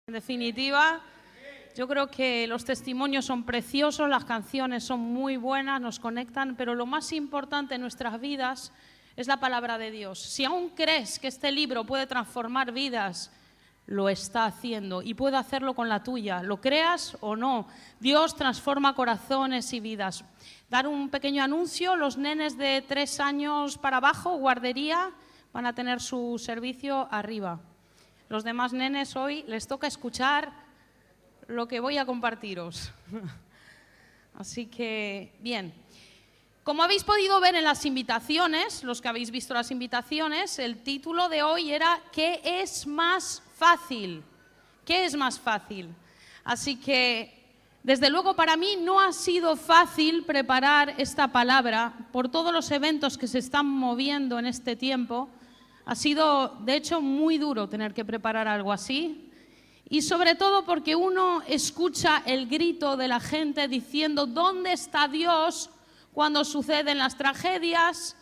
En definitiva, yo creo que los testimonios son preciosos, las canciones son muy buenas, nos conectan, pero lo más importante en nuestras vidas es la palabra de Dios. Si aún crees que este libro puede transformar vidas, lo está haciendo y puede hacerlo con la tuya, lo creas o no. Dios transforma corazones y vidas. Dar un pequeño anuncio: los nenes de 3 años para abajo, guardería, van a tener su servicio arriba. Los demás nenes hoy les toca escuchar lo que voy a compartiros. Así que, bien. Como habéis podido ver en las invitaciones, los que habéis visto las invitaciones, el título de hoy era ¿qué es más fácil? ¿Qué es más fácil? Así que, desde luego para mí no ha sido fácil preparar esta palabra por todos los eventos que se están moviendo en este tiempo. Ha sido, de hecho, muy duro tener que preparar algo así, y sobre todo porque uno escucha el grito de la gente diciendo ¿dónde está Dios cuando suceden las tragedias?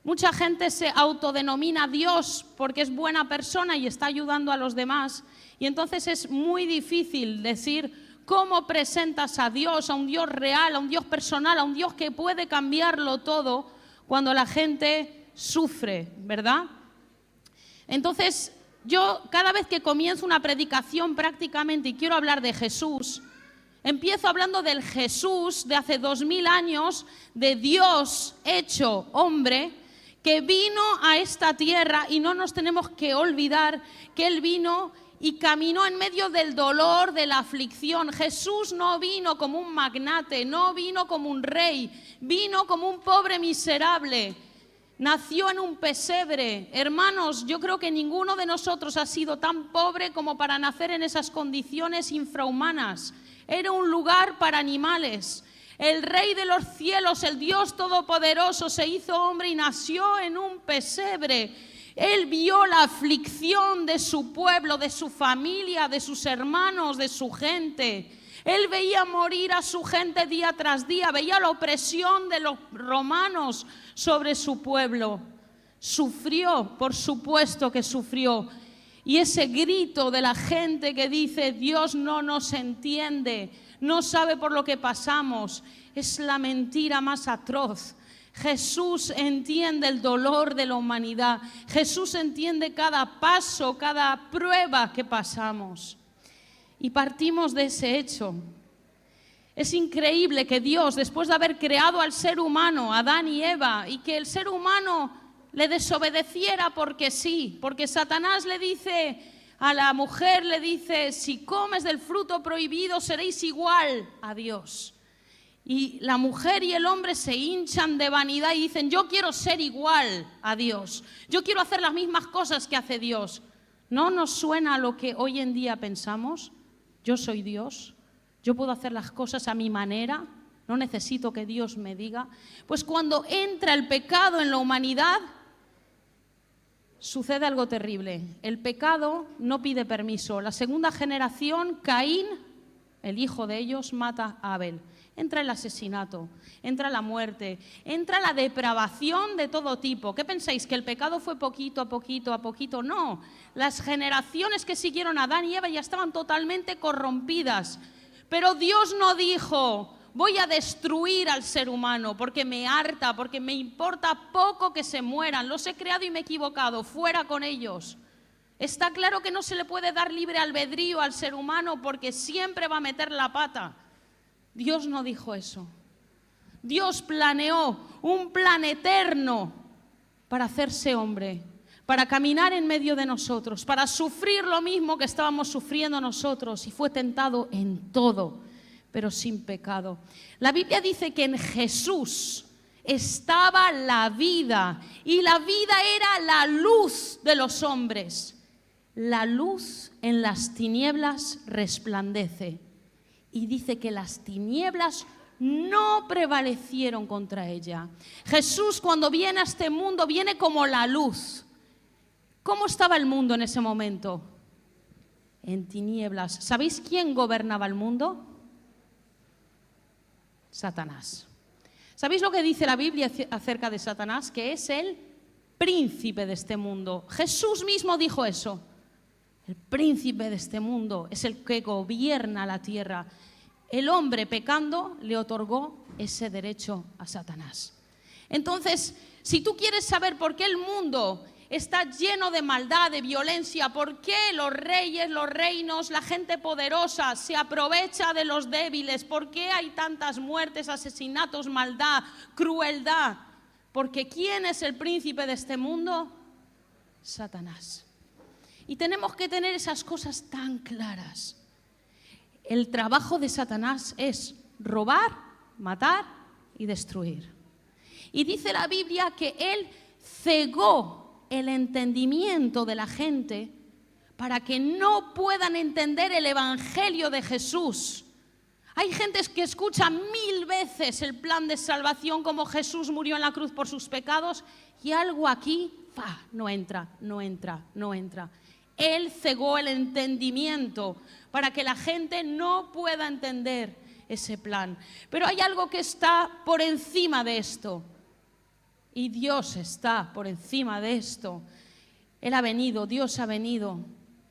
Mucha gente se autodenomina Dios porque es buena persona y está ayudando a los demás, y entonces es muy difícil decir cómo presentas a Dios, a un Dios real, a un Dios personal, a un Dios que puede cambiarlo todo cuando la gente sufre, ¿verdad? Entonces, yo cada vez que comienzo una predicación prácticamente y quiero hablar de Jesús, empiezo hablando del Jesús de hace 2000 años, de Dios hecho hombre, que vino a esta tierra, y no nos tenemos que olvidar que Él vino y caminó en medio del dolor, de la aflicción. Jesús no vino como un magnate, no vino como un rey, vino como un pobre miserable. Nació en un pesebre. Hermanos, yo creo que ninguno de nosotros ha sido tan pobre como para nacer en esas condiciones infrahumanas. Era un lugar para animales. El Rey de los cielos, el Dios todopoderoso, se hizo hombre y nació en un pesebre. Él vio la aflicción de su pueblo, de su familia, de sus hermanos, de su gente. Él veía morir a su gente día tras día, veía la opresión de los romanos sobre su pueblo. Sufrió, por supuesto que sufrió. Y ese grito de la gente que dice Dios no nos entiende, no sabe por lo que pasamos, es la mentira más atroz. Jesús entiende el dolor de la humanidad. Jesús entiende cada paso, cada prueba que pasamos. Y partimos de ese hecho. Es increíble que Dios, después de haber creado al ser humano, Adán y Eva, y que el ser humano le desobedeciera porque sí, porque Satanás le dice a la mujer, le dice, si comes del fruto prohibido seréis igual a Dios. Y la mujer y el hombre se hinchan de vanidad y dicen, yo quiero ser igual a Dios, yo quiero hacer las mismas cosas que hace Dios. ¿No nos suena a lo que hoy en día pensamos? Yo soy Dios, yo puedo hacer las cosas a mi manera, no necesito que Dios me diga. Pues cuando entra el pecado en la humanidad, sucede algo terrible. El pecado no pide permiso. La segunda generación, Caín, el hijo de ellos, mata a Abel. Entra el asesinato, entra la muerte, entra la depravación de todo tipo. ¿Qué pensáis? ¿Que el pecado fue poquito a poquito a poquito? No. Las generaciones que siguieron a Adán y Eva ya estaban totalmente corrompidas. Pero Dios no dijo, voy a destruir al ser humano porque me harta, porque me importa poco que se mueran. Los he creado y me he equivocado, fuera con ellos. Está claro que no se le puede dar libre albedrío al ser humano porque siempre va a meter la pata. Dios no dijo eso. Dios planeó un plan eterno para hacerse hombre, para caminar en medio de nosotros, para sufrir lo mismo que estábamos sufriendo nosotros, y fue tentado en todo, pero sin pecado. La Biblia dice que en Jesús estaba la vida, y la vida era la luz de los hombres. La luz en las tinieblas resplandece. Y dice que las tinieblas no prevalecieron contra ella. Jesús, cuando viene a este mundo, viene como la luz. ¿Cómo estaba el mundo en ese momento? En tinieblas. ¿Sabéis quién gobernaba el mundo? Satanás. ¿Sabéis lo que dice la Biblia acerca de Satanás? Que es el príncipe de este mundo. Jesús mismo dijo eso. El príncipe de este mundo es el que gobierna la tierra. El hombre pecando le otorgó ese derecho a Satanás. Entonces, si tú quieres saber por qué el mundo está lleno de maldad, de violencia, por qué los reyes, los reinos, la gente poderosa se aprovecha de los débiles, por qué hay tantas muertes, asesinatos, maldad, crueldad, porque ¿quién es el príncipe de este mundo? Satanás. Y tenemos que tener esas cosas tan claras. El trabajo de Satanás es robar, matar y destruir. Y dice la Biblia que él cegó el entendimiento de la gente para que no puedan entender el evangelio de Jesús. Hay gente que escucha 1000 veces el plan de salvación, como Jesús murió en la cruz por sus pecados, y algo aquí no entra. Él cegó el entendimiento para que la gente no pueda entender ese plan. Pero hay algo que está por encima de esto. Y Dios está por encima de esto. Dios ha venido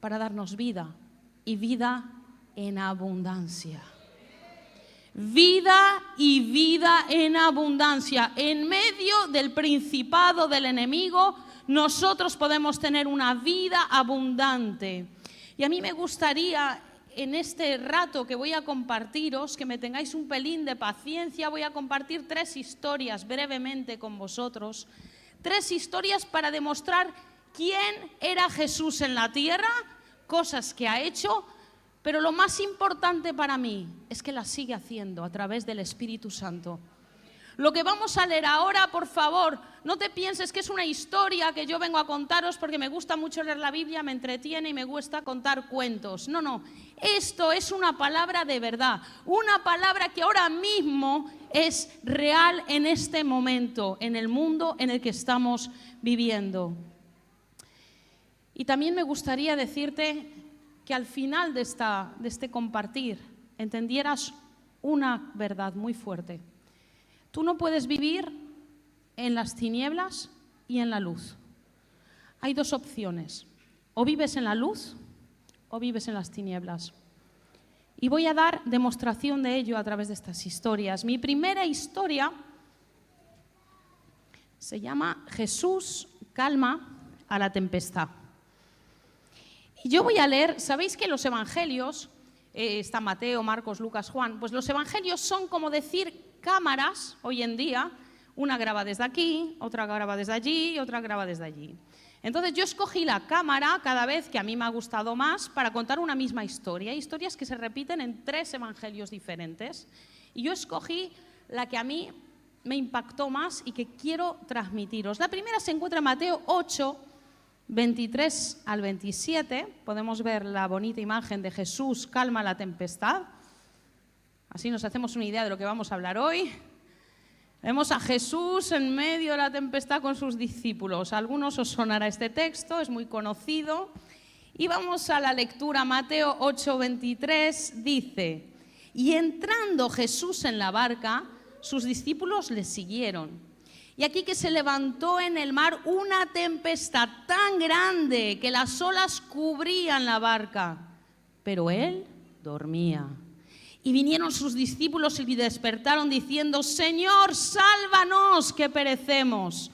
para darnos vida, y vida en abundancia. Vida y vida en abundancia. En medio del principado del enemigo, nosotros podemos tener una vida abundante. Y a mí me gustaría, en este rato que voy a compartiros, que me tengáis un pelín de paciencia. Voy a compartir 3 historias brevemente con vosotros. 3 historias para demostrar quién era Jesús en la tierra, cosas que ha hecho, pero lo más importante para mí es que las sigue haciendo a través del Espíritu Santo. Lo que vamos a leer ahora, por favor, no te pienses que es una historia que yo vengo a contaros porque me gusta mucho leer la Biblia, me entretiene y me gusta contar cuentos. No, esto es una palabra de verdad, una palabra que ahora mismo es real en este momento, en el mundo en el que estamos viviendo. Y también me gustaría decirte que al final de este compartir entendieras una verdad muy fuerte. Tú no puedes vivir en las tinieblas y en la luz. Hay 2 opciones. O vives en la luz o vives en las tinieblas. Y voy a dar demostración de ello a través de estas historias. Mi primera historia se llama Jesús calma a la tempestad. Y yo voy a leer, ¿sabéis que los evangelios, está Mateo, Marcos, Lucas, Juan, pues los evangelios son como decir cámaras hoy en día, una graba desde aquí, otra graba desde allí y otra graba desde allí. Entonces yo escogí la cámara cada vez que a mí me ha gustado más para contar una misma historia. Hay historias que se repiten en 3 evangelios diferentes y yo escogí la que a mí me impactó más y que quiero transmitiros. La primera se encuentra en Mateo 8, 23 al 27. Podemos ver la bonita imagen de Jesús calma la tempestad. Así nos hacemos una idea de lo que vamos a hablar hoy. Vemos a Jesús en medio de la tempestad con sus discípulos. A algunos os sonará este texto, es muy conocido. Y vamos a la lectura. Mateo 8:23 dice: y entrando Jesús en la barca, sus discípulos le siguieron. Y aquí que se levantó en el mar una tempestad tan grande que las olas cubrían la barca, pero él dormía. Y vinieron sus discípulos y le despertaron diciendo: Señor, sálvanos, que perecemos.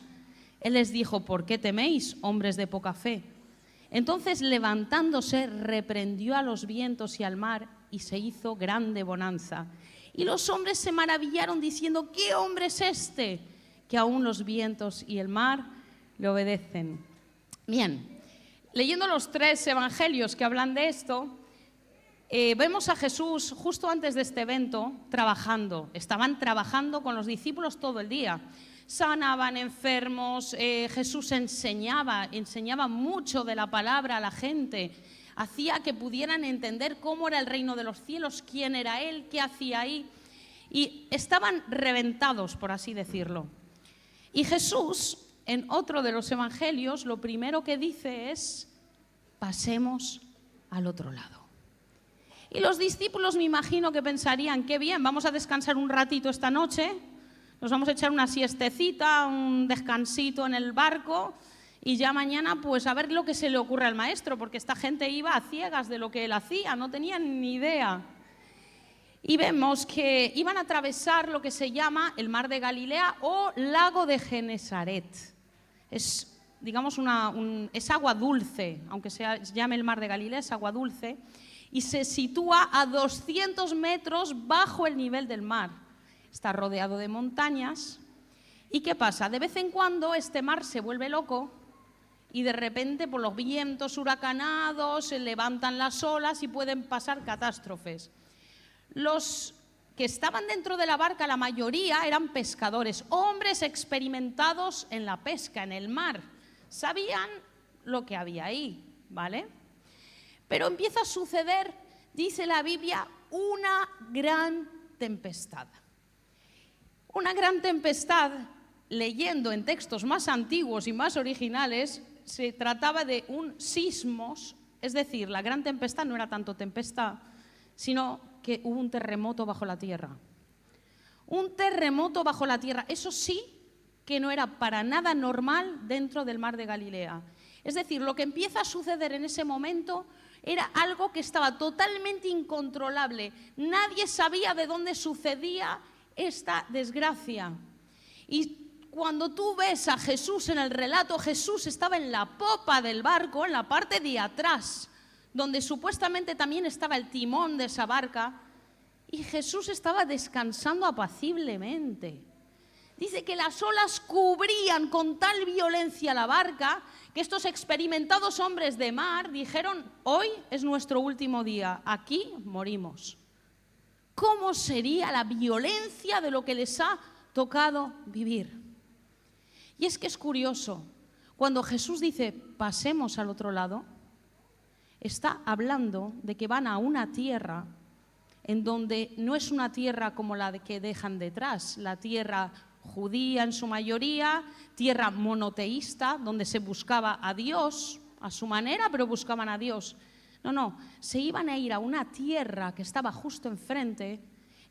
Él les dijo: ¿por qué teméis, hombres de poca fe? Entonces, levantándose, reprendió a los vientos y al mar, y se hizo grande bonanza. Y los hombres se maravillaron diciendo: ¿qué hombre es este, que aún los vientos y el mar le obedecen? Bien, leyendo los 3 evangelios que hablan de esto, vemos a Jesús justo antes de este evento trabajando. Estaban trabajando con los discípulos todo el día. Sanaban enfermos, Jesús enseñaba mucho de la palabra a la gente. Hacía que pudieran entender cómo era el reino de los cielos, quién era Él, qué hacía ahí. Y estaban reventados, por así decirlo. Y Jesús, en otro de los evangelios, lo primero que dice es: pasemos al otro lado. Y los discípulos, me imagino que pensarían: qué bien, vamos a descansar un ratito esta noche, nos vamos a echar una siestecita, un descansito en el barco Y ya mañana, pues a ver lo que se le ocurre al maestro, porque esta gente iba a ciegas de lo que él hacía, no tenían ni idea. Y vemos que iban a atravesar lo que se llama el mar de Galilea o lago de Genesaret. Es, digamos, es agua dulce, aunque se llame el mar de Galilea, es agua dulce, y se sitúa a 200 metros bajo el nivel del mar. Está rodeado de montañas. ¿Y qué pasa? De vez en cuando este mar se vuelve loco y de repente por los vientos huracanados se levantan las olas y pueden pasar catástrofes. Los que estaban dentro de la barca, la mayoría eran pescadores, hombres experimentados en la pesca, en el mar. Sabían lo que había ahí, ¿vale? Pero empieza a suceder, dice la Biblia, una gran tempestad. Una gran tempestad, leyendo en textos más antiguos y más originales, se trataba de un sismos, es decir, la gran tempestad no era tanto tempestad, sino que hubo un terremoto bajo la tierra. Un terremoto bajo la tierra, eso sí que no era para nada normal dentro del mar de Galilea. Es decir, lo que empieza a suceder en ese momento era algo que estaba totalmente incontrolable. Nadie sabía de dónde sucedía esta desgracia. Y cuando tú ves a Jesús en el relato, Jesús estaba en la popa del barco, en la parte de atrás, donde supuestamente también estaba el timón de esa barca, y Jesús estaba descansando apaciblemente. Dice que las olas cubrían con tal violencia la barca que estos experimentados hombres de mar dijeron: hoy es nuestro último día, aquí morimos. ¿Cómo sería la violencia de lo que les ha tocado vivir? Y es que es curioso, cuando Jesús dice pasemos al otro lado, está hablando de que van a una tierra en donde no es una tierra como la que dejan detrás, la tierra judía en su mayoría, tierra monoteísta, donde se buscaba a Dios a su manera, pero buscaban a Dios. No, se iban a ir a una tierra que estaba justo enfrente,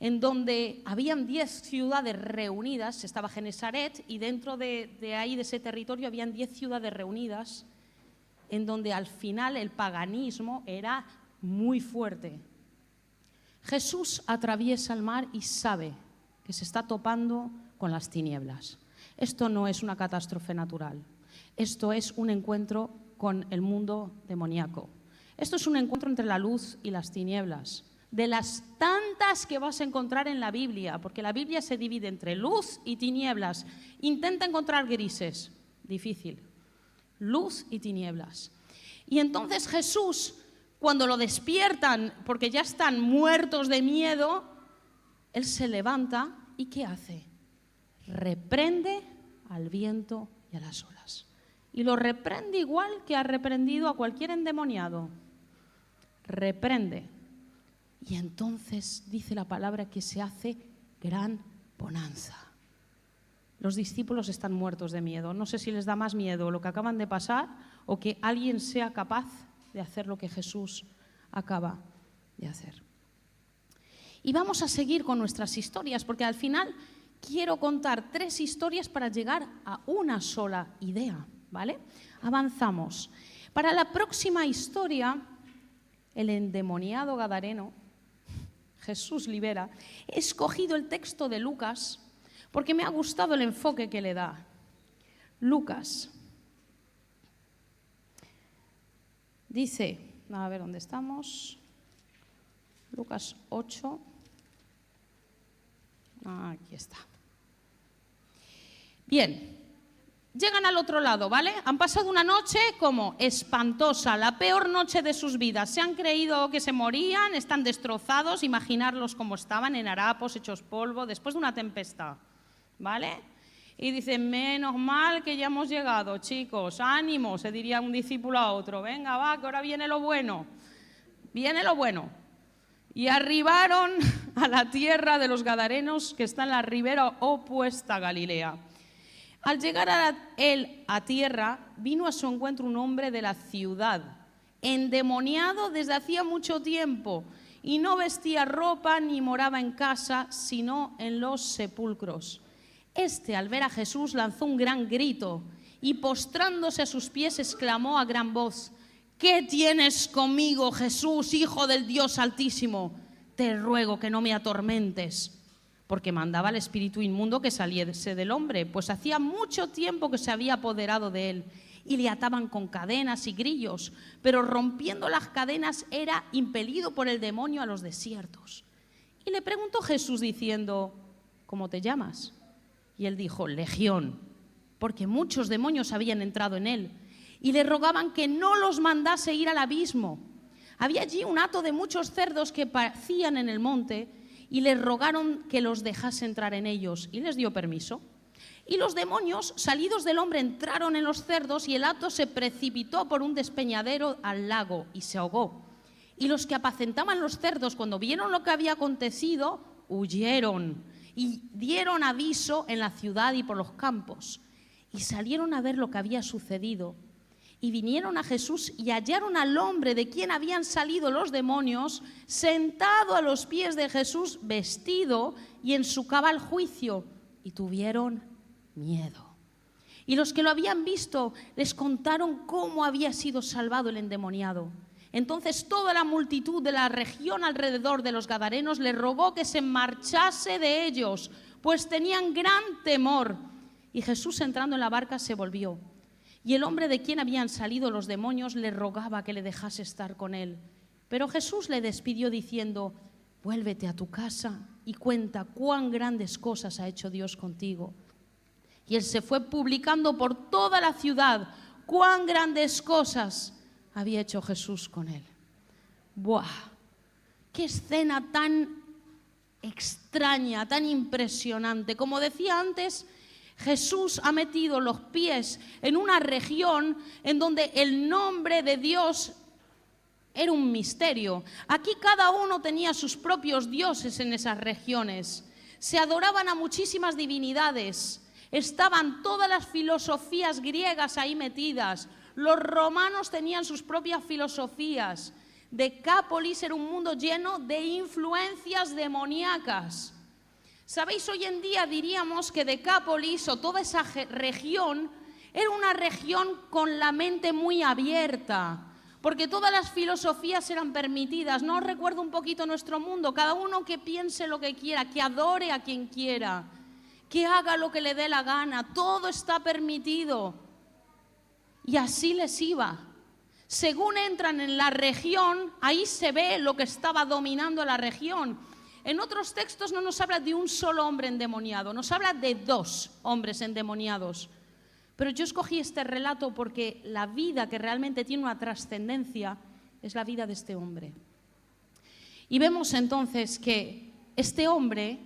en donde habían 10 ciudades reunidas, estaba Genesaret, y dentro de ahí, de ese territorio, habían 10 ciudades reunidas, en donde al final el paganismo era muy fuerte. Jesús atraviesa el mar y sabe que se está topando con las tinieblas. Esto no es una catástrofe natural, esto es un encuentro con el mundo demoníaco. Esto es un encuentro entre la luz y las tinieblas, de las tantas que vas a encontrar en la Biblia, porque la Biblia se divide entre luz y tinieblas. Intenta encontrar grises, difícil. Luz y tinieblas. Y entonces Jesús, cuando lo despiertan, porque ya están muertos de miedo, Él se levanta y ¿qué hace? Reprende al viento y a las olas. Y lo reprende igual que ha reprendido a cualquier endemoniado. Reprende. Y entonces dice la palabra que se hace gran bonanza. Los discípulos están muertos de miedo. No sé si les da más miedo lo que acaban de pasar o que alguien sea capaz de hacer lo que Jesús acaba de hacer. Y vamos a seguir con nuestras historias, porque al final quiero contar 3 historias para llegar a una sola idea, ¿vale? Avanzamos. Para la próxima historia, el endemoniado gadareno, Jesús libera. He escogido el texto de Lucas porque me ha gustado el enfoque que le da. Lucas dice, a ver dónde estamos, Lucas 8, aquí está. Bien, llegan al otro lado, ¿vale? Han pasado una noche como espantosa, la peor noche de sus vidas. Se han creído que se morían, están destrozados, imaginarlos como estaban en harapos, hechos polvo, después de una tempestad, ¿vale? Y dicen, menos mal que ya hemos llegado, chicos, ánimo, se diría un discípulo a otro. Venga, va, que ahora viene lo bueno. Viene lo bueno. Y arribaron a la tierra de los gadarenos, que está en la ribera opuesta a Galilea. Al llegar él a tierra, vino a su encuentro un hombre de la ciudad, endemoniado desde hacía mucho tiempo, y no vestía ropa ni moraba en casa, sino en los sepulcros. Este, al ver a Jesús, lanzó un gran grito y postrándose a sus pies exclamó a gran voz: ¿qué tienes conmigo, Jesús, Hijo del Dios Altísimo? Te ruego que no me atormentes. Porque mandaba al espíritu inmundo que saliese del hombre, pues hacía mucho tiempo que se había apoderado de él, y le ataban con cadenas y grillos, pero rompiendo las cadenas era impelido por el demonio a los desiertos. Y le preguntó Jesús diciendo: ¿cómo te llamas? Y él dijo: Legión, porque muchos demonios habían entrado en él, y le rogaban que no los mandase ir al abismo. Había allí un hato de muchos cerdos que pacían en el monte, y le rogaron que los dejase entrar en ellos, y les dio permiso. Y los demonios, salidos del hombre, entraron en los cerdos, y el hato se precipitó por un despeñadero al lago y se ahogó. Y los que apacentaban los cerdos, cuando vieron lo que había acontecido, huyeron y dieron aviso en la ciudad y por los campos. Y salieron a ver lo que había sucedido. Y vinieron a Jesús y hallaron al hombre de quien habían salido los demonios, sentado a los pies de Jesús, vestido y en su cabal juicio, y tuvieron miedo. Y los que lo habían visto les contaron cómo había sido salvado el endemoniado. Entonces toda la multitud de la región alrededor de los Gadarenos le rogó que se marchase de ellos, pues tenían gran temor. Y Jesús, entrando en la barca, se volvió. Y el hombre de quien habían salido los demonios le rogaba que le dejase estar con él. Pero Jesús le despidió diciendo: vuélvete a tu casa y cuenta cuán grandes cosas ha hecho Dios contigo. Y él se fue publicando por toda la ciudad cuán grandes cosas había hecho Jesús con él. ¡Buah! ¡Qué escena tan extraña, tan impresionante! Como decía antes, Jesús ha metido los pies en una región en donde el nombre de Dios era un misterio. Aquí cada uno tenía sus propios dioses en esas regiones. Se adoraban a muchísimas divinidades. Estaban todas las filosofías griegas ahí metidas. Los romanos tenían sus propias filosofías. Decápolis era un mundo lleno de influencias demoníacas. ¿Sabéis? Hoy en día diríamos que Decápolis o toda esa región era una región con la mente muy abierta, porque todas las filosofías eran permitidas. ¿No os recuerda un poquito nuestro mundo? Cada uno que piense lo que quiera, que adore a quien quiera, que haga lo que le dé la gana, todo está permitido. Y así les iba. Según entran en la región, ahí se ve lo que estaba dominando la región. En otros textos no nos habla de un solo hombre endemoniado, nos habla de 2 hombres endemoniados. Pero yo escogí este relato porque la vida que realmente tiene una trascendencia es la vida de este hombre. Y vemos entonces que este hombre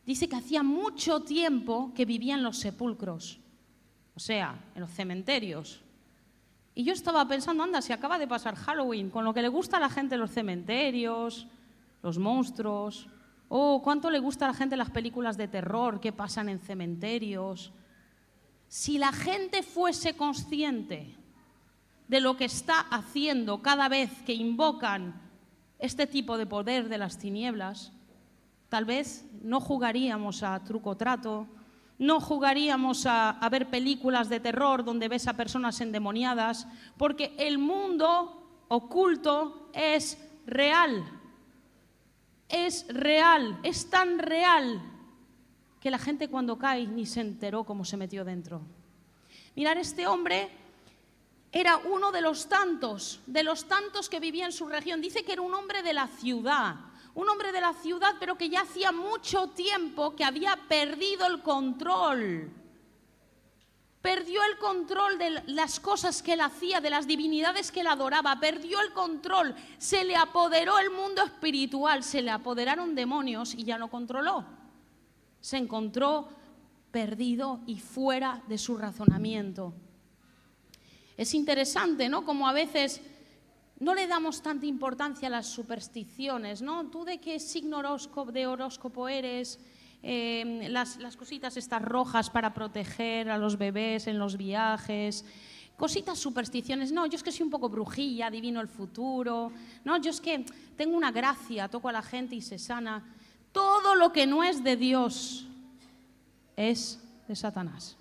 dice que hacía mucho tiempo que vivía en los sepulcros, o sea, en los cementerios. Y yo estaba pensando, anda, si acaba de pasar Halloween, con lo que le gusta a la gente los cementerios, los monstruos, cuánto le gusta a la gente las películas de terror que pasan en cementerios. Si la gente fuese consciente de lo que está haciendo cada vez que invocan este tipo de poder de las tinieblas, tal vez no jugaríamos a truco trato, no jugaríamos a ver películas de terror donde ves a personas endemoniadas, porque el mundo oculto es real. Es real, es tan real que la gente cuando cae ni se enteró cómo se metió dentro. Mirad, este hombre era uno de los tantos que vivía en su región. Dice que era un hombre de la ciudad, pero que ya hacía mucho tiempo que había perdido el control. Perdió el control de las cosas que él hacía, de las divinidades que él adoraba. Perdió el control. Se le apoderó el mundo espiritual, se le apoderaron demonios y ya no controló. Se encontró perdido y fuera de su razonamiento. Es interesante, ¿no? Como a veces no le damos tanta importancia a las supersticiones, ¿no? ¿Tú de qué signo de horóscopo eres? Las cositas estas rojas para proteger a los bebés en los viajes, cositas supersticiones. No, yo es que soy un poco brujilla, adivino el futuro. No, yo es que tengo una gracia, toco a la gente y se sana. Todo lo que no es de Dios es de Satanás.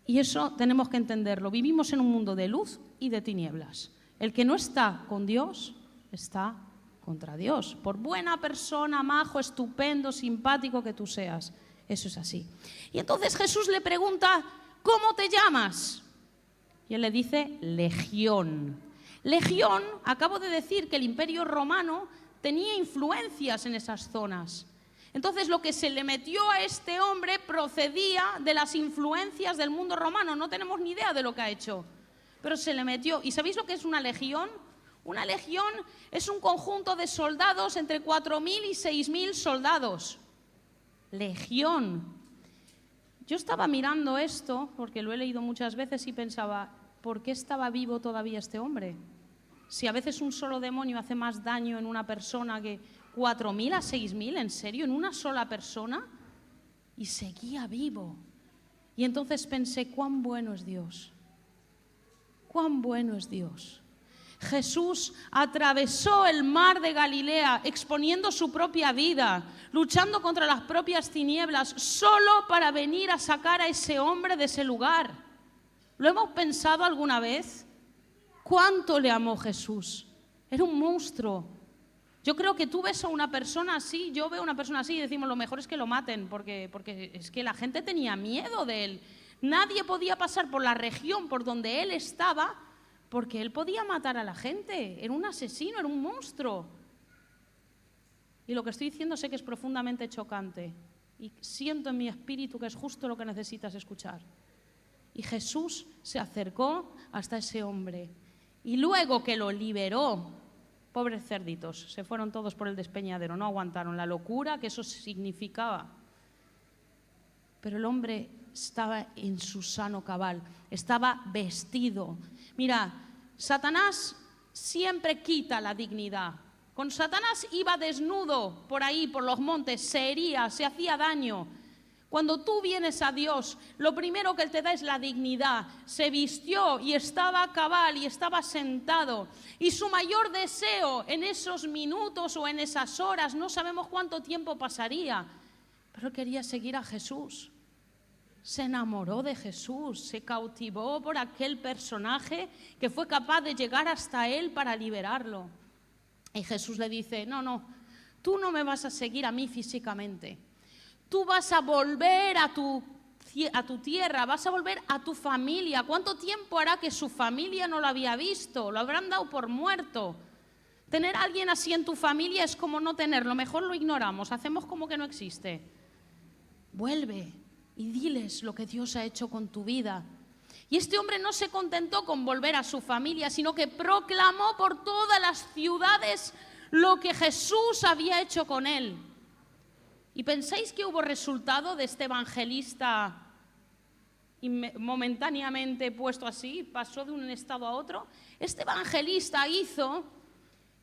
Y eso tenemos que entenderlo. Vivimos en un mundo de luz y de tinieblas. El que no está con Dios está contra Dios. Por buena persona, majo, estupendo, simpático que tú seas. Eso es así. Y entonces Jesús le pregunta, ¿cómo te llamas? Y él le dice, Legión. Legión, acabo de decir que el Imperio Romano tenía influencias en esas zonas. Entonces lo que se le metió a este hombre procedía de las influencias del mundo romano. No tenemos ni idea de lo que ha hecho, pero se le metió. ¿Y sabéis lo que es una legión? Una legión es un conjunto de soldados entre 4.000 y 6.000 soldados. Legión. Yo estaba mirando esto, porque lo he leído muchas veces y pensaba, ¿por qué estaba vivo todavía este hombre? Si a veces un solo demonio hace más daño en una persona que 4.000 a 6.000, ¿en serio? ¿En una sola persona? Y seguía vivo. Y entonces pensé, cuán bueno es Dios. Cuán bueno es Dios. Jesús atravesó el mar de Galilea exponiendo su propia vida, luchando contra las propias tinieblas, solo para venir a sacar a ese hombre de ese lugar. ¿Lo hemos pensado alguna vez? ¿Cuánto le amó Jesús? Era un monstruo. Yo creo que tú ves a una persona así, yo veo a una persona así y decimos lo mejor es que lo maten, porque es que la gente tenía miedo de él. Nadie podía pasar por la región por donde él estaba porque él podía matar a la gente. Era un asesino, era un monstruo. Y lo que estoy diciendo sé que es profundamente chocante y siento en mi espíritu que es justo lo que necesitas escuchar. Y Jesús se acercó hasta ese hombre y luego que lo liberó, pobres cerditos, se fueron todos por el despeñadero, no aguantaron la locura que eso significaba. Pero el hombre estaba en su sano cabal, estaba vestido. Mira, Satanás siempre quita la dignidad. Con Satanás iba desnudo por ahí, por los montes, se hería, se hacía daño. Cuando tú vienes a Dios, lo primero que Él te da es la dignidad. Se vistió y estaba cabal y estaba sentado. Y su mayor deseo en esos minutos o en esas horas, no sabemos cuánto tiempo pasaría, pero quería seguir a Jesús. Se enamoró de Jesús, se cautivó por aquel personaje que fue capaz de llegar hasta Él para liberarlo. Y Jesús le dice, no, tú no me vas a seguir a mí físicamente. Tú vas a volver a tu tierra, vas a volver a tu familia. ¿Cuánto tiempo hará que su familia no lo había visto? Lo habrán dado por muerto. Tener a alguien así en tu familia es como no tenerlo. Mejor lo ignoramos, hacemos como que no existe. Vuelve y diles lo que Dios ha hecho con tu vida. Y este hombre no se contentó con volver a su familia, sino que proclamó por todas las ciudades lo que Jesús había hecho con él. ¿Y pensáis que hubo resultado de este evangelista momentáneamente puesto así? ¿Pasó de un estado a otro? Este evangelista hizo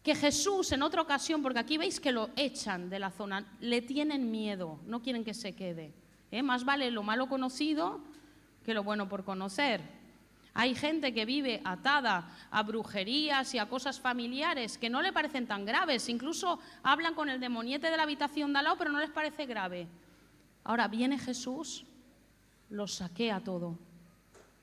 que Jesús en otra ocasión, porque aquí veis que lo echan de la zona, le tienen miedo, no quieren que se quede. Más vale lo malo conocido que lo bueno por conocer. Hay gente que vive atada a brujerías y a cosas familiares que no le parecen tan graves. Incluso hablan con el demoniete de la habitación de al lado, pero no les parece grave. Ahora viene Jesús, los saquea todo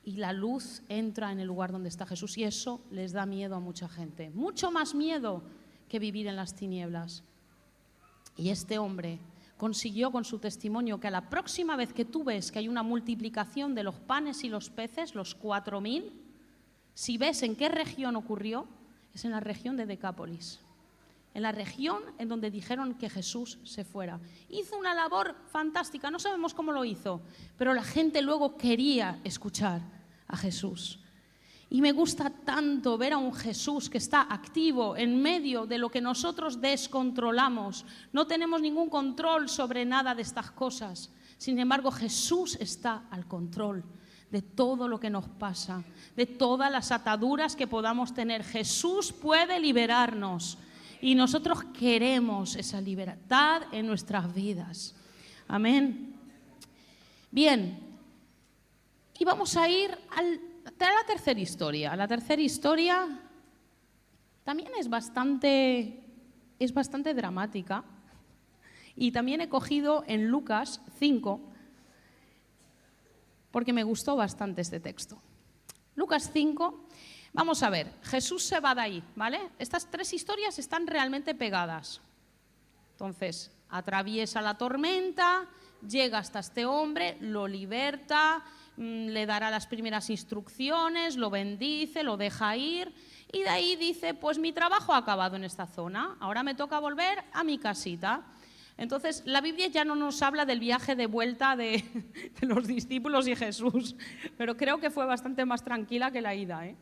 y la luz entra en el lugar donde está Jesús y eso les da miedo a mucha gente. Mucho más miedo que vivir en las tinieblas. Y este hombre consiguió con su testimonio que a la próxima vez que tú ves que hay una multiplicación de los panes y los peces, los 4.000, si ves en qué región ocurrió, es en la región de Decápolis, en la región en donde dijeron que Jesús se fuera. Hizo una labor fantástica, no sabemos cómo lo hizo, pero la gente luego quería escuchar a Jesús. Y me gusta tanto ver a un Jesús que está activo en medio de lo que nosotros descontrolamos. No tenemos ningún control sobre nada de estas cosas. Sin embargo, Jesús está al control de todo lo que nos pasa, de todas las ataduras que podamos tener. Jesús puede liberarnos y nosotros queremos esa libertad en nuestras vidas. Amén. Bien, y vamos a ir a la tercera historia. La tercera historia también es bastante dramática y también he cogido en Lucas 5 porque me gustó bastante este texto. Lucas 5, vamos a ver, Jesús se va de ahí, ¿vale? Estas tres historias están realmente pegadas. Entonces, atraviesa la tormenta, llega hasta este hombre, lo liberta, le dará las primeras instrucciones, lo bendice, lo deja ir y de ahí dice, pues mi trabajo ha acabado en esta zona, ahora me toca volver a mi casita. Entonces, la Biblia ya no nos habla del viaje de vuelta de los discípulos y Jesús, pero creo que fue bastante más tranquila que la ida, ¿eh?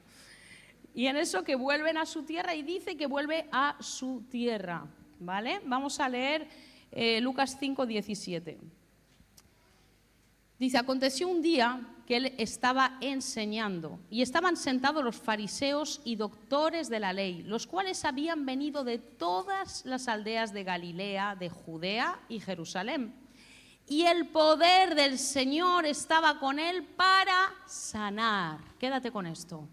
Y en eso que vuelven a su tierra y dice que vuelve a su tierra, ¿vale? Vamos a leer Lucas 5, 17. Dice, aconteció un día que él estaba enseñando y estaban sentados los fariseos y doctores de la ley, los cuales habían venido de todas las aldeas de Galilea, de Judea y Jerusalén. Y el poder del Señor estaba con él para sanar. Quédate con esto.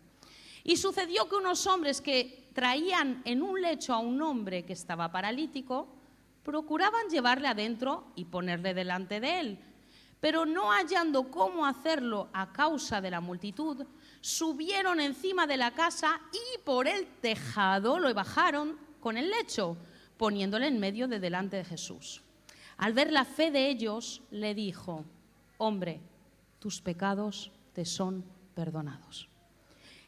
Y sucedió que unos hombres que traían en un lecho a un hombre que estaba paralítico, procuraban llevarle adentro y ponerle delante de él. Pero no hallando cómo hacerlo a causa de la multitud, subieron encima de la casa y por el tejado lo bajaron con el lecho, poniéndole en medio de delante de Jesús. Al ver la fe de ellos, le dijo, hombre, tus pecados te son perdonados.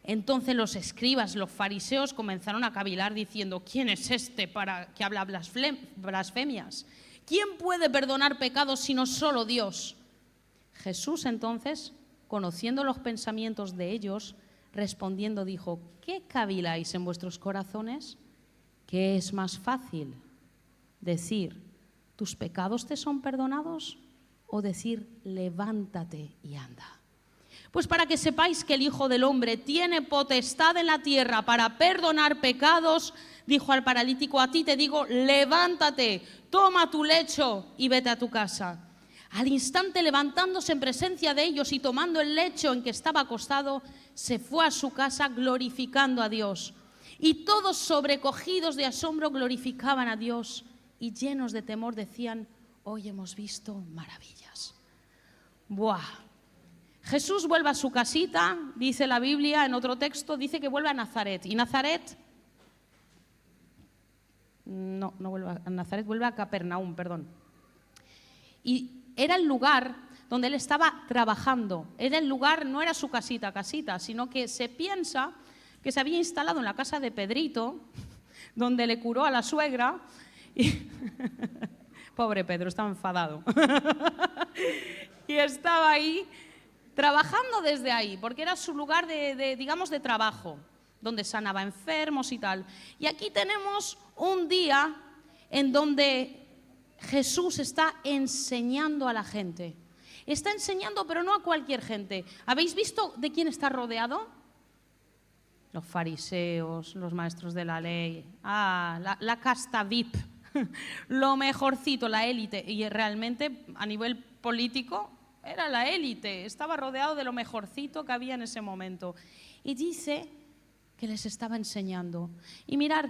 Entonces los escribas, los fariseos comenzaron a cavilar diciendo, ¿quién es este para que habla blasfemias? ¿Quién puede perdonar pecados sino solo Dios? Jesús entonces, conociendo los pensamientos de ellos, respondiendo dijo, ¿qué caviláis en vuestros corazones? ¿Qué es más fácil? ¿Decir, tus pecados te son perdonados? ¿O decir, levántate y anda? Pues para que sepáis que el Hijo del Hombre tiene potestad en la tierra para perdonar pecados, dijo al paralítico, a ti te digo, levántate, toma tu lecho y vete a tu casa. Al instante, levantándose en presencia de ellos y tomando el lecho en que estaba acostado, se fue a su casa glorificando a Dios. Y todos sobrecogidos de asombro glorificaban a Dios y llenos de temor decían, hoy hemos visto maravillas. ¡Buah! Jesús vuelve a su casita, dice la Biblia, en otro texto dice que vuelve a Nazaret. Y Nazaret, no vuelve a Nazaret, vuelve a Capernaum, perdón. Y era el lugar donde él estaba trabajando. Era el lugar, no era su casita, sino que se piensa que se había instalado en la casa de Pedrito, donde le curó a la suegra. Y pobre Pedro, estaba enfadado. Y estaba ahí trabajando desde ahí, porque era su lugar digamos, de trabajo, donde sanaba enfermos y tal. Y aquí tenemos un día en donde Jesús está enseñando a la gente. Está enseñando, pero no a cualquier gente. ¿Habéis visto de quién está rodeado? Los fariseos, los maestros de la ley, la casta VIP, lo mejorcito, la élite. Y realmente, a nivel político, era la élite. Estaba rodeado de lo mejorcito que había en ese momento. Y dice que les estaba enseñando. Y mirad,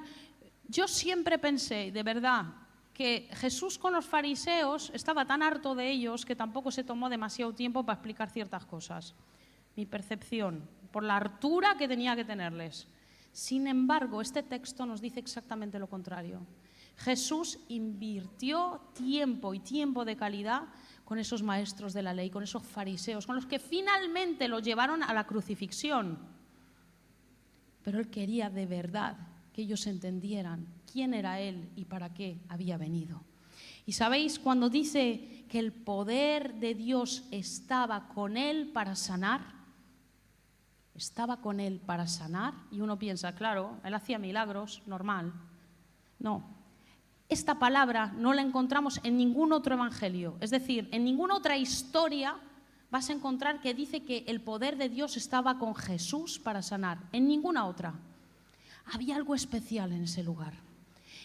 yo siempre pensé, de verdad, que Jesús con los fariseos estaba tan harto de ellos que tampoco se tomó demasiado tiempo para explicar ciertas cosas. Mi percepción, por la hartura que tenía que tenerles. Sin embargo, este texto nos dice exactamente lo contrario. Jesús invirtió tiempo y tiempo de calidad con esos maestros de la ley, con esos fariseos, con los que finalmente lo llevaron a la crucifixión. Pero él quería de verdad que ellos entendieran quién era él y para qué había venido. Y sabéis, cuando dice que el poder de Dios estaba con él para sanar, estaba con él para sanar, y uno piensa, claro, él hacía milagros, normal. No, esta palabra no la encontramos en ningún otro evangelio, es decir, en ninguna otra historia vas a encontrar que dice que el poder de Dios estaba con Jesús para sanar, en ninguna otra. Había algo especial en ese lugar.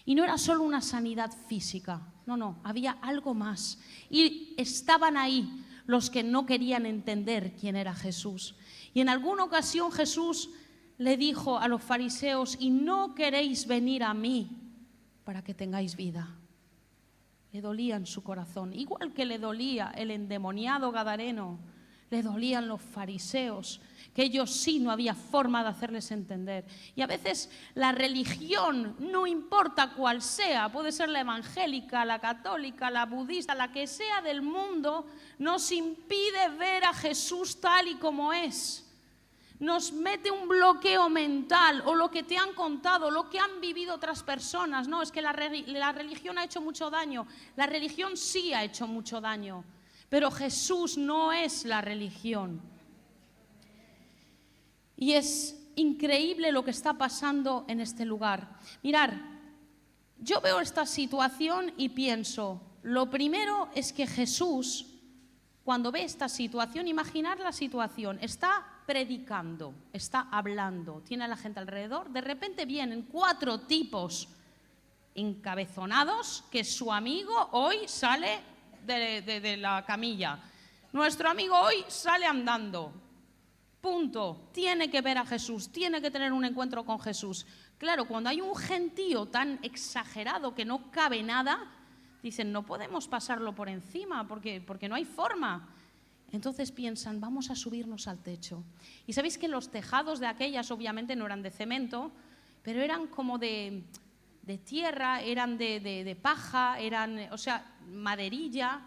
Y no era solo una sanidad física, no, había algo más. Y estaban ahí los que no querían entender quién era Jesús. Y en alguna ocasión Jesús le dijo a los fariseos, y no queréis venir a mí para que tengáis vida. Le dolía en su corazón, igual que le dolía el endemoniado gadareno, le dolían los fariseos, que ellos sí no había forma de hacerles entender. Y a veces la religión, no importa cuál sea, puede ser la evangélica, la católica, la budista, la que sea del mundo, nos impide ver a Jesús tal y como es. Nos mete un bloqueo mental, o lo que te han contado, lo que han vivido otras personas. No, es que la religión ha hecho mucho daño. La religión sí ha hecho mucho daño, pero Jesús no es la religión. Y es increíble lo que está pasando en este lugar. Mirar, yo veo esta situación y pienso, lo primero es que Jesús, cuando ve esta situación, imaginar la situación, está predicando, está hablando, tiene a la gente alrededor, de repente vienen 4 tipos encabezonados que su amigo hoy sale de la camilla. Nuestro amigo hoy sale andando. Punto. Tiene que ver a Jesús, tiene que tener un encuentro con Jesús. Claro, cuando hay un gentío tan exagerado que no cabe nada, dicen, no podemos pasarlo por encima porque no hay forma. Entonces piensan, vamos a subirnos al techo. Y sabéis que los tejados de aquellas obviamente no eran de cemento, pero eran como de tierra, eran de paja, eran, o sea, maderilla.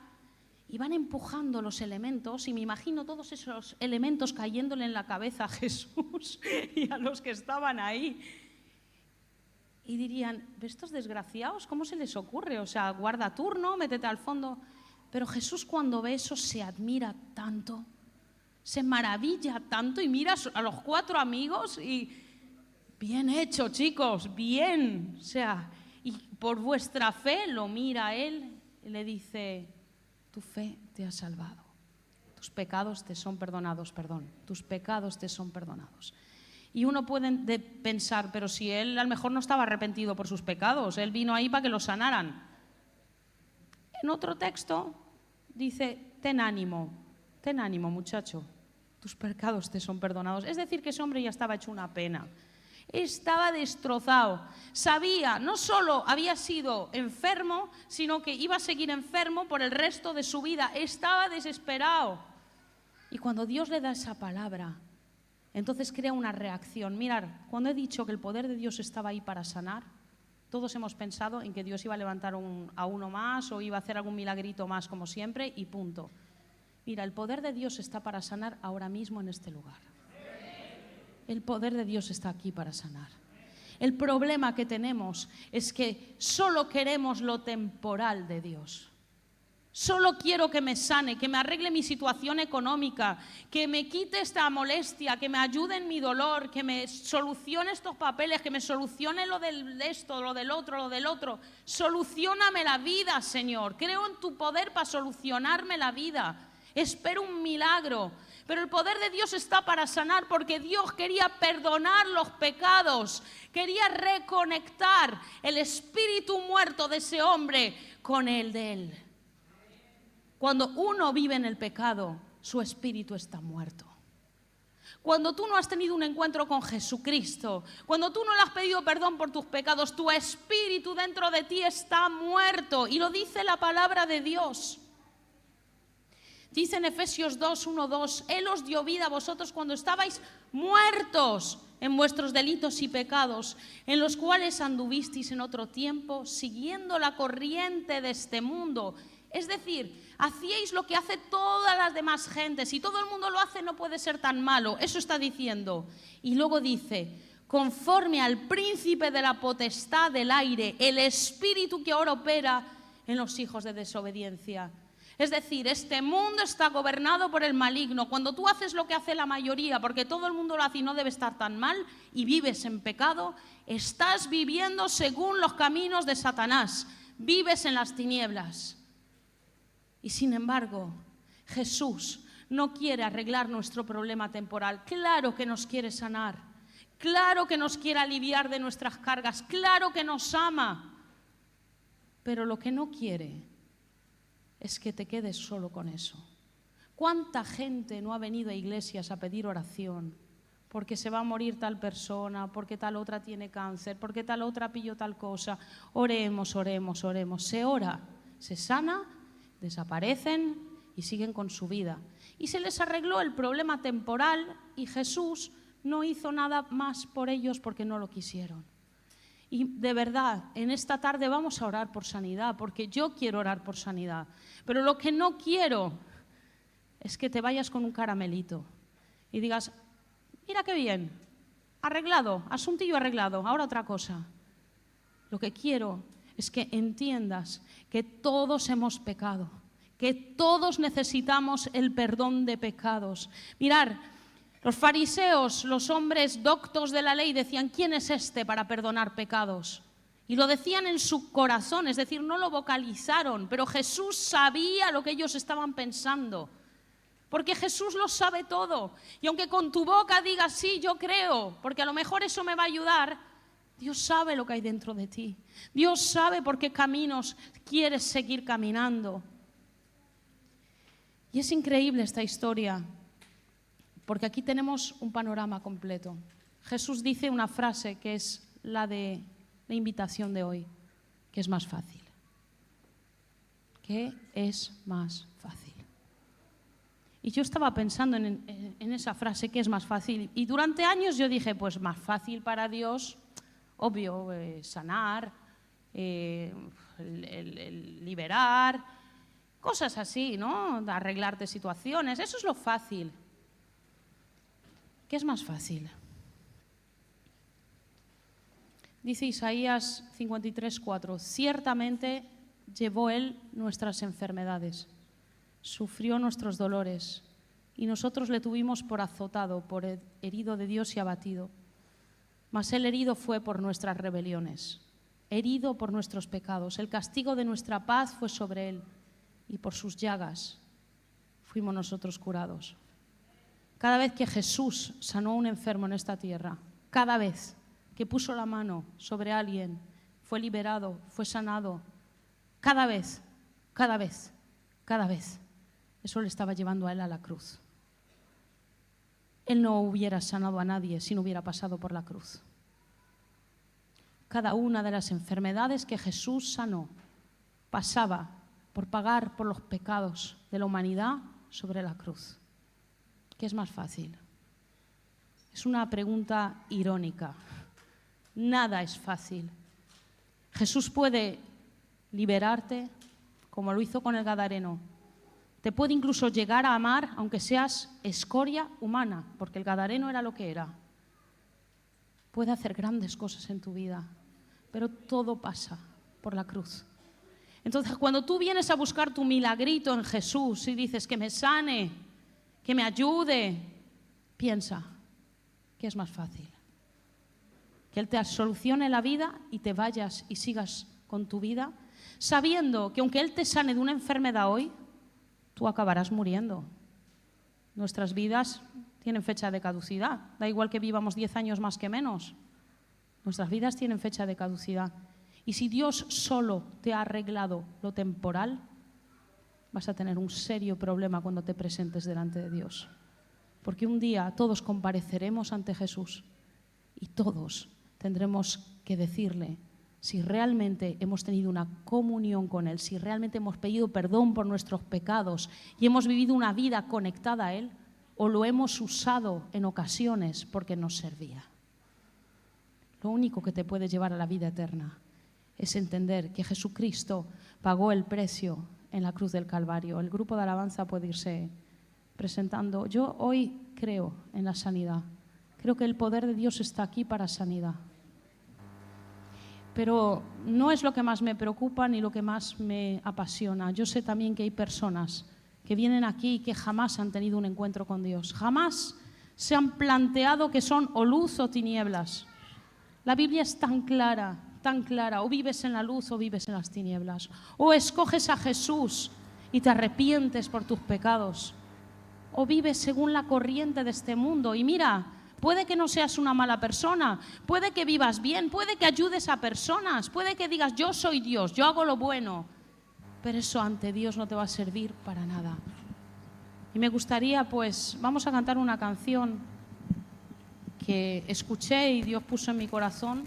Y van empujando los elementos, y me imagino todos esos elementos cayéndole en la cabeza a Jesús y a los que estaban ahí. Y dirían, estos desgraciados, ¿cómo se les ocurre? O sea, guarda turno, métete al fondo. Pero Jesús, cuando ve eso, se admira tanto, se maravilla tanto y mira a los 4 amigos y bien hecho, chicos, bien. O sea, y por vuestra fe lo mira a él y le dice, tu fe te ha salvado, tus pecados te son perdonados, tus pecados te son perdonados. Y uno puede pensar, pero si él a lo mejor no estaba arrepentido por sus pecados, él vino ahí para que los sanaran. En otro texto dice, ten ánimo muchacho, tus pecados te son perdonados. Es decir, que ese hombre ya estaba hecho una pena. Estaba destrozado. Sabía, no solo había sido enfermo, sino que iba a seguir enfermo por el resto de su vida. Estaba desesperado. Y cuando Dios le da esa palabra, entonces crea una reacción. Mirad, cuando he dicho que el poder de Dios estaba ahí para sanar, todos hemos pensado en que Dios iba a levantar a uno más o iba a hacer algún milagrito más como siempre y punto. Mira, el poder de Dios está para sanar ahora mismo en este lugar. El poder de Dios está aquí para sanar. El problema que tenemos es que solo queremos lo temporal de Dios. Solo quiero que me sane, que me arregle mi situación económica, que me quite esta molestia, que me ayude en mi dolor, que me solucione estos papeles, que me solucione lo de esto, lo del otro. Solucióname la vida, Señor. Creo en tu poder para solucionarme la vida. Espero un milagro. Pero el poder de Dios está para sanar, porque Dios quería perdonar los pecados, quería reconectar el espíritu muerto de ese hombre con el de él. Cuando uno vive en el pecado, su espíritu está muerto. Cuando tú no has tenido un encuentro con Jesucristo, cuando tú no le has pedido perdón por tus pecados, tu espíritu dentro de ti está muerto. Y lo dice la palabra de Dios. Dice en Efesios 2, 1, 2, Él os dio vida a vosotros cuando estabais muertos en vuestros delitos y pecados, en los cuales anduvisteis en otro tiempo, siguiendo la corriente de este mundo. Es decir, hacíais lo que hace todas las demás gentes. Si todo el mundo lo hace, no puede ser tan malo. Eso está diciendo. Y luego dice, conforme al príncipe de la potestad del aire, el espíritu que ahora opera en los hijos de desobediencia. Es decir, este mundo está gobernado por el maligno. Cuando tú haces lo que hace la mayoría, porque todo el mundo lo hace y no debe estar tan mal, y vives en pecado, estás viviendo según los caminos de Satanás. Vives en las tinieblas. Y sin embargo, Jesús no quiere arreglar nuestro problema temporal. Claro que nos quiere sanar. Claro que nos quiere aliviar de nuestras cargas. Claro que nos ama. Pero lo que no quiere es que te quedes solo con eso. ¿Cuánta gente no ha venido a iglesias a pedir oración? Porque se va a morir tal persona, porque tal otra tiene cáncer, porque tal otra pilló tal cosa. Oremos, oremos, oremos. Se ora, se sana, desaparecen y siguen con su vida. y se les arregló el problema temporal y Jesús no hizo nada más por ellos porque no lo quisieron. Y de verdad, en esta tarde vamos a orar por sanidad, porque yo quiero orar por sanidad. Pero lo que no quiero es que te vayas con un caramelito y digas, mira qué bien, arreglado, asuntillo arreglado, ahora otra cosa. Lo que quiero es que entiendas que todos hemos pecado, que todos necesitamos el perdón de pecados. Mirad, los fariseos, los hombres doctos de la ley, decían, ¿quién es este para perdonar pecados? Y lo decían en su corazón, es decir, no lo vocalizaron, pero Jesús sabía lo que ellos estaban pensando. Porque Jesús lo sabe todo. Y aunque con tu boca digas, sí, yo creo, porque a lo mejor eso me va a ayudar, Dios sabe lo que hay dentro de ti. Dios sabe por qué caminos quieres seguir caminando. Y es increíble esta historia, porque aquí tenemos un panorama completo. Jesús dice una frase que es la de la invitación de hoy, que es más fácil. ¿Qué es más fácil? Y yo estaba pensando en esa frase, ¿qué es más fácil? Y durante años yo dije, pues más fácil para Dios, obvio, sanar, liberar, cosas así, ¿no? Arreglarte situaciones, eso es lo fácil. ¿Qué es más fácil? Dice Isaías 53:4, ciertamente llevó Él nuestras enfermedades, sufrió nuestros dolores, y nosotros le tuvimos por azotado, por herido de Dios y abatido. Mas Él herido fue por nuestras rebeliones, herido por nuestros pecados. El castigo de nuestra paz fue sobre Él, y por sus llagas fuimos nosotros curados. Cada vez que Jesús sanó a un enfermo en esta tierra, cada vez que puso la mano sobre alguien, fue liberado, fue sanado, cada vez, eso le estaba llevando a Él a la cruz. Él no hubiera sanado a nadie si no hubiera pasado por la cruz. Cada una de las enfermedades que Jesús sanó pasaba por pagar por los pecados de la humanidad sobre la cruz. ¿Qué es más fácil? Es una pregunta irónica. Nada es fácil. Jesús puede liberarte, como lo hizo con el Gadareno. Te puede incluso llegar a amar, aunque seas escoria humana, porque el Gadareno era lo que era. Puede hacer grandes cosas en tu vida, pero todo pasa por la cruz. Entonces, cuando tú vienes a buscar tu milagrito en Jesús y dices que me sane, que me ayude, piensa, ¿qué es más fácil? Que Él te solucione la vida y te vayas y sigas con tu vida, sabiendo que aunque Él te sane de una enfermedad hoy, tú acabarás muriendo. Nuestras vidas tienen fecha de caducidad. Da igual que vivamos 10 años más que menos. Nuestras vidas tienen fecha de caducidad. Y si Dios solo te ha arreglado lo temporal, vas a tener un serio problema cuando te presentes delante de Dios. Porque un día todos compareceremos ante Jesús y todos tendremos que decirle si realmente hemos tenido una comunión con Él, si realmente hemos pedido perdón por nuestros pecados y hemos vivido una vida conectada a Él, o lo hemos usado en ocasiones porque nos servía. Lo único que te puede llevar a la vida eterna es entender que Jesucristo pagó el precio en la cruz del Calvario. El grupo de alabanza puede irse presentando. Yo hoy creo en la sanidad. Creo que el poder de Dios está aquí para sanidad. Pero no es lo que más me preocupa ni lo que más me apasiona. Yo sé también que hay personas que vienen aquí y que jamás han tenido un encuentro con Dios. Jamás se han planteado que son o luz o tinieblas. La Biblia es tan clara, o vives en la luz o vives en las tinieblas. O escoges a Jesús y te arrepientes por tus pecados, o vives según la corriente de este mundo. Y mira, puede que no seas una mala persona, puede que vivas bien, puede que ayudes a personas, puede que digas yo soy Dios, yo hago lo bueno, pero eso ante Dios no te va a servir para nada. Y me gustaría, pues, vamos a cantar una canción que escuché y Dios puso en mi corazón.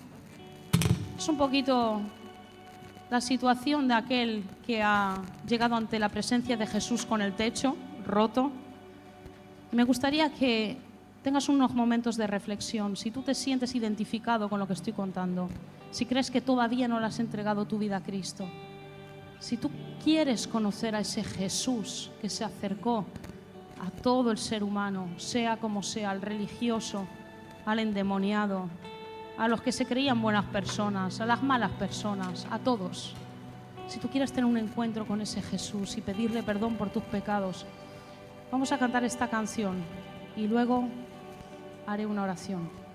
Es un poquito la situación de aquel que ha llegado ante la presencia de Jesús con el techo roto Me gustaría que tengas unos momentos de reflexión. Si tú te sientes identificado con lo que estoy contando, si crees que todavía no le has entregado tu vida a Cristo, si tú quieres conocer a ese Jesús que se acercó a todo el ser humano, sea como sea, al religioso, al endemoniado, a los que se creían buenas personas, a las malas personas, a todos. Si tú quieres tener un encuentro con ese Jesús y pedirle perdón por tus pecados, vamos a cantar esta canción y luego haré una oración.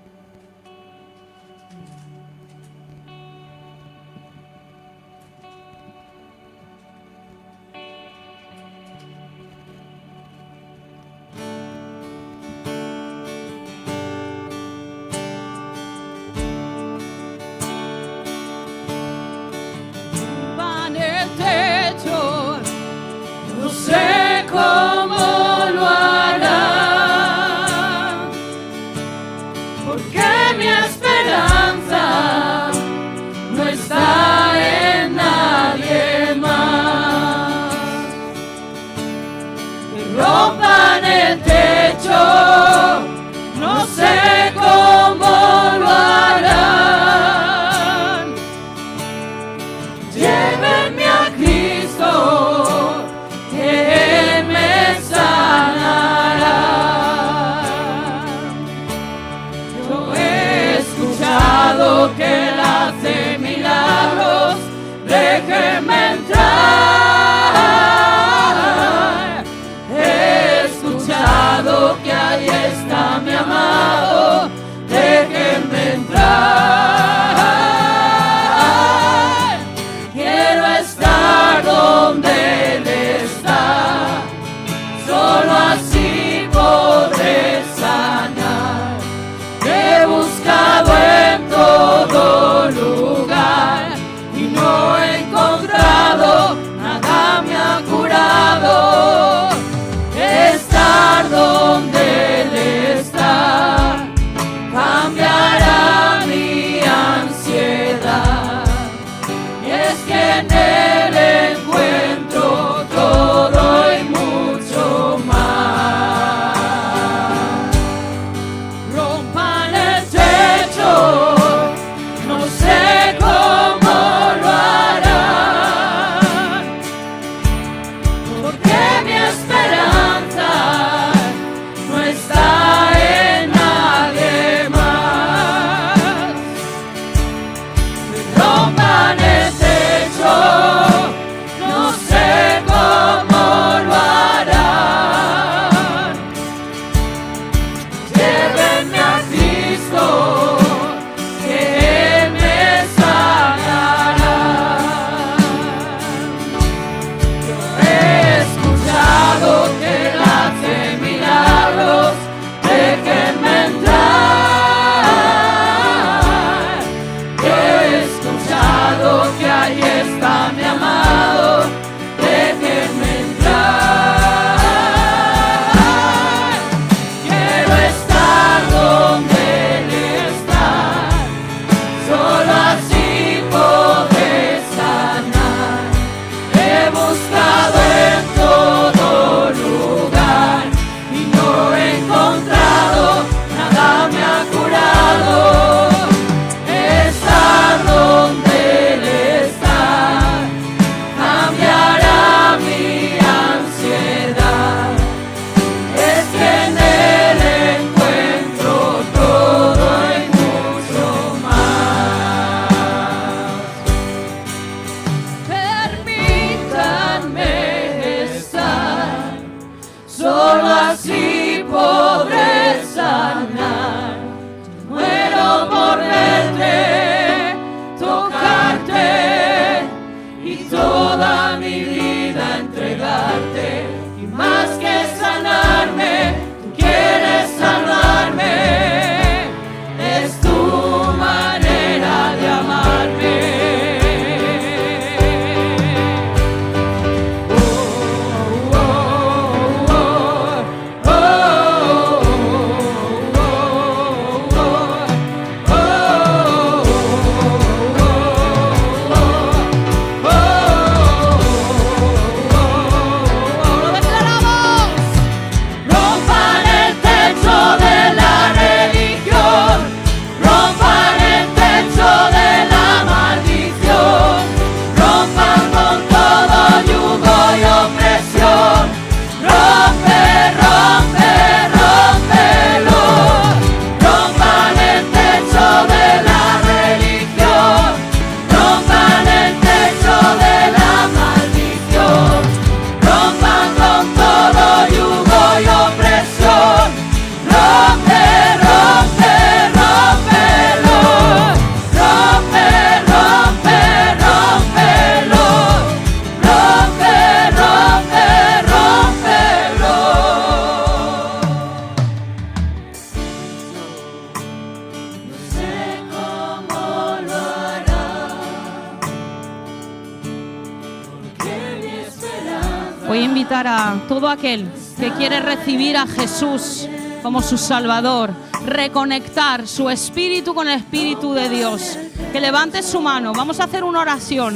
Voy a invitar a todo aquel que quiere recibir a Jesús como su Salvador, reconectar su espíritu con el Espíritu de Dios, que levante su mano. Vamos a hacer una oración.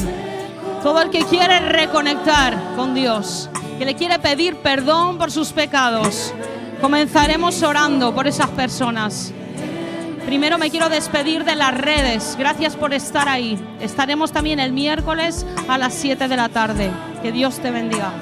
Todo el que quiere reconectar con Dios, que le quiere pedir perdón por sus pecados, comenzaremos orando por esas personas. Primero me quiero despedir de las redes. Gracias por estar ahí. Estaremos también el miércoles a las 7 de la tarde. Que Dios te bendiga.